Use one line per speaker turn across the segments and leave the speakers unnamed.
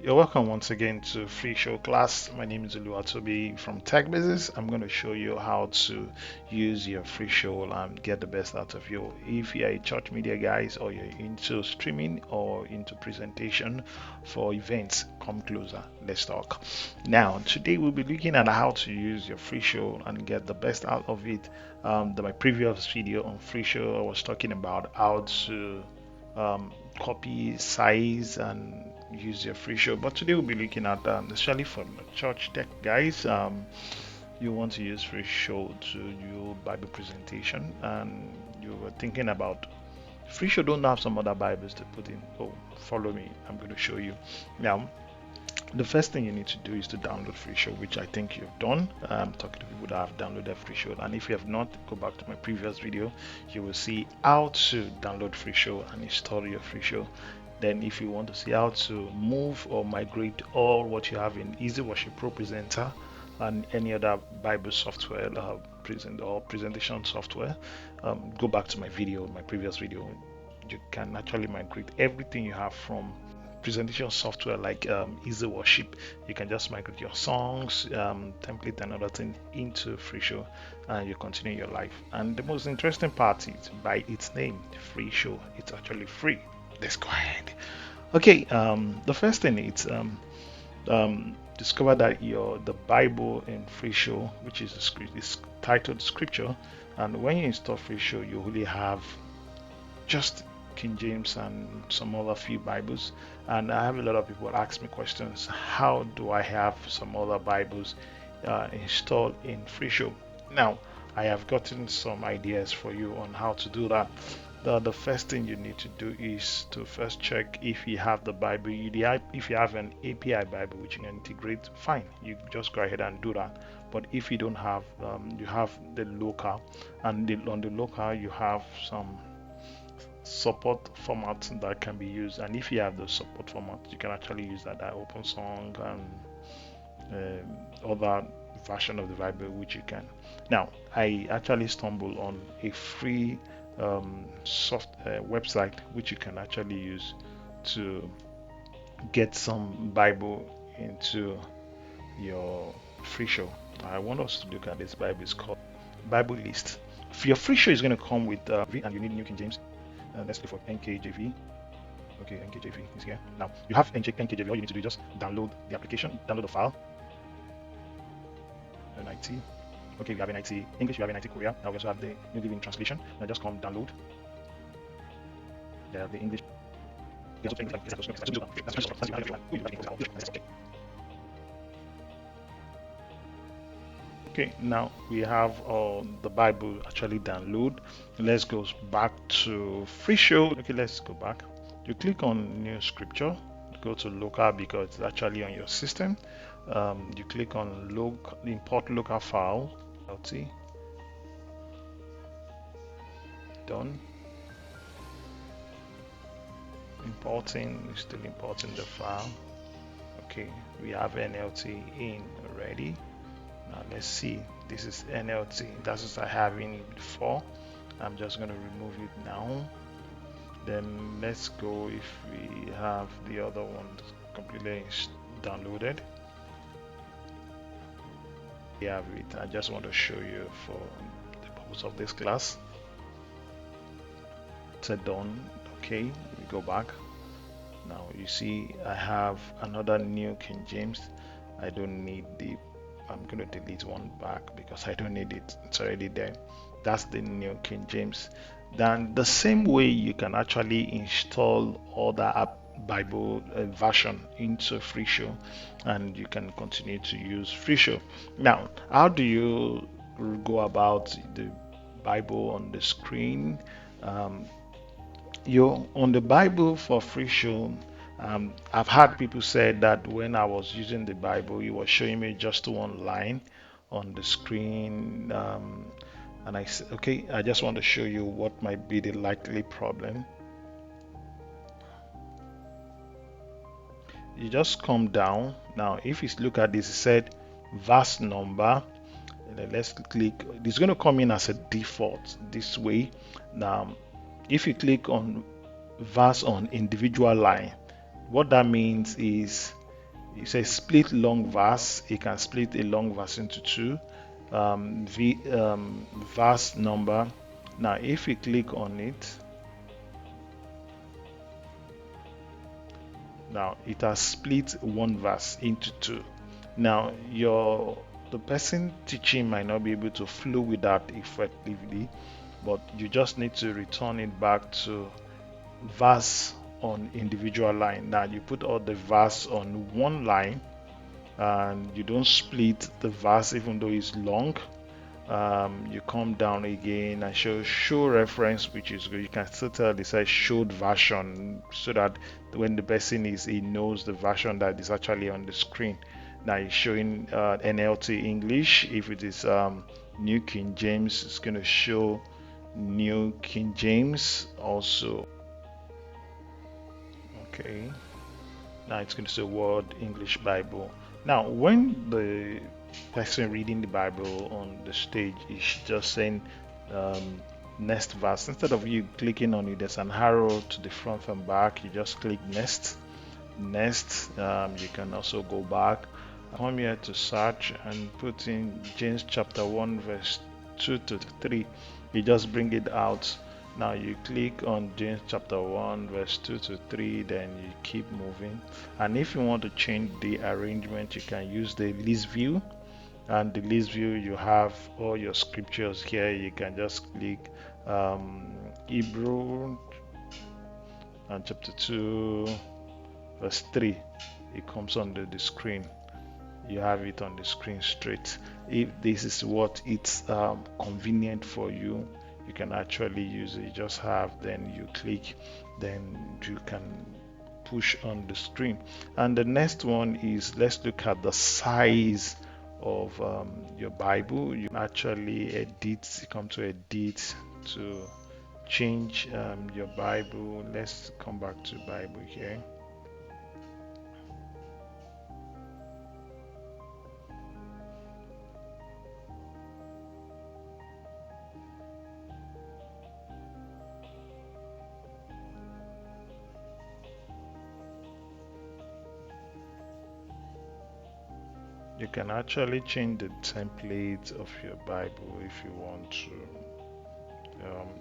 You're welcome once again to Free Show class. My name is Oluwatobi from Tech Business. I'm going to show you how to use your Free Show and get the best out of you. If you're a church media guys or you're into streaming or into presentation for events, come closer. Let's talk. Now, today we'll be looking at how to use your Free Show and get the best out of it. My previous video on Free Show, I was talking about how to copy size and use your free show, but today we'll be looking at especially for the church tech guys. You want to use free show to do bible presentation and you were thinking about free show don't have some other bibles to put in. Oh, follow me, I'm going to show you now. The first thing you need to do is to download FreeShow, which I think you've done. I'm talking to people that have downloaded FreeShow, and if you have not, go back to my previous video. You will see how to download FreeShow and install your FreeShow. Then, if you want to see how to move or migrate all what you have in Easy Worship Pro Presenter and any other Bible software, presentation software, go back to my video, my previous video. You can actually migrate everything you have from presentation software like Easy Worship. You can just migrate your songs, template, and other thing into FreeShow, and you continue your life. And the most interesting part is by its name, FreeShow. It's actually free. Let's go ahead. Okay, the first thing is discover that the Bible in FreeShow, which is is titled Scripture, and when you install FreeShow, you really have just King James and some other few Bibles. And I have a lot of people ask me questions. How do I have some other Bibles installed in FreeShow? Now, I have gotten some ideas for you on how to do that. The first thing you need to do is to first check if you have the Bible. If you have an API Bible which you can integrate, fine. You just go ahead and do that. But if you don't have, you have the local, and on the local you have some support formats that can be used. And if you have the support format, you can actually use that open song and other version of the Bible which you can. Now, I actually stumbled on a free soft website which you can actually use to get some Bible into your free show. I want us to look at this Bible. It's called Bible List. Your free show is going to come with and you need New King James. Let's look for NKJV. Okay, NKJV is here. Now you have NKJV. All you need to do is just download the application, download the file. NIT. Okay, we have NIT English, we have NIT Korea. Now we also have the New Living Translation. Now just come download. They have the English. Okay, now we have the Bible actually download. Let's go back to FreeShow. Okay, let's go back. You click on New Scripture. Go to local because it's actually on your system. You click on import local file. LT. Done. Importing. We're still importing the file. Okay, we have NLT in already. Now let's see, this is NLT, that's what I have in before. I'm just going to remove it now. Then let's go if we have the other one completely downloaded. We have it. I just want to show you for the purpose of this class. It's done. Okay, we go back. Now you see I have another New King James. I don't need I'm going to delete one back because I don't need it. It's already there. That's the New King James. Then the same way you can actually install other Bible version into FreeShow, and you can continue to use FreeShow. Now, how do you go about the Bible on the screen? You're on the Bible for FreeShow. I've had people say that when I was using the Bible, it was showing me just one line on the screen. And I said, okay, I just want to show you what might be the likely problem. You just come down. Now, if you look at this, it said verse number. Let's click. It's going to come in as a default this way. Now, if you click on verse on individual line, what that means is it says split long verse. It can split a long verse into two. Verse number. Now, if you click on it, now it has split one verse into two. Now, the person teaching might not be able to flow with that effectively, but you just need to return it back to verse on individual line. Now you put all the verse on one line and you don't split the verse even though it's long. You come down again and show reference, which is good. You can still tell it says showed version so that when the person he knows the version that is actually on the screen. Now it's showing NLT English. If it is New King James, it's going to show New King James also. Okay. Now it's going to say Word English Bible. Now, when the person reading the Bible on the stage is just saying um, next verse, instead of you clicking on it, there's an arrow to the front and back. You just click next. Next, you can also go back. Come here to search and put in James chapter 1, verse 2 to 3. You just bring it out. Now you click on James chapter 1 verse 2 to 3, then you keep moving. And if you want to change the arrangement, you can use the list view. And the list view, you have all your scriptures here. You can just click Hebrew and chapter 2 verse 3. It comes on the screen. You have it on the screen straight. If this is what it's convenient for you, you can actually use it. You just have, then you click, then you can push on the screen. And the next one is, let's look at the size of your Bible. You can actually edit, come to edit to change your Bible. Let's come back to Bible here. You can actually change the template of your Bible if you want to.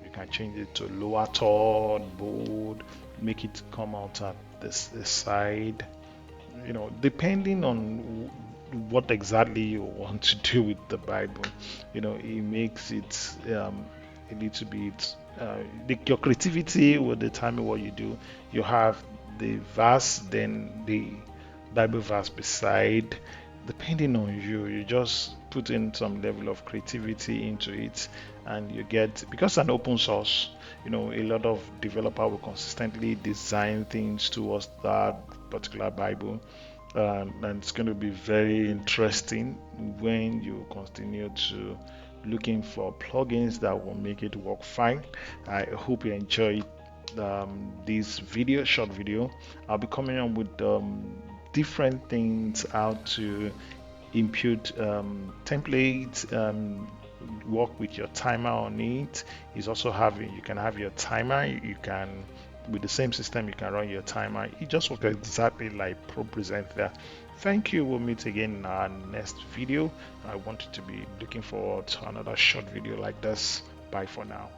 You can change it to lower third, bold, make it come out at the side. Depending on what exactly you want to do with the Bible, it makes it a little bit. Your creativity will determine what you do. You have the verse, then the Bible verse beside. Depending on you, you just put in some level of creativity into it, and you get, because an open source, a lot of developer will consistently design things towards that particular Bible. And it's going to be very interesting when you continue to looking for plugins that will make it work fine. I hope you enjoyed this short video. I'll be coming on with different things, how to input templates, work with your timer on it. Is also having, you can have your timer, you can, with the same system, you can run your timer. It just works exactly like Pro Presenter. Thank you. We'll meet again in our next video. I want you to be looking forward to another short video like this. Bye for now.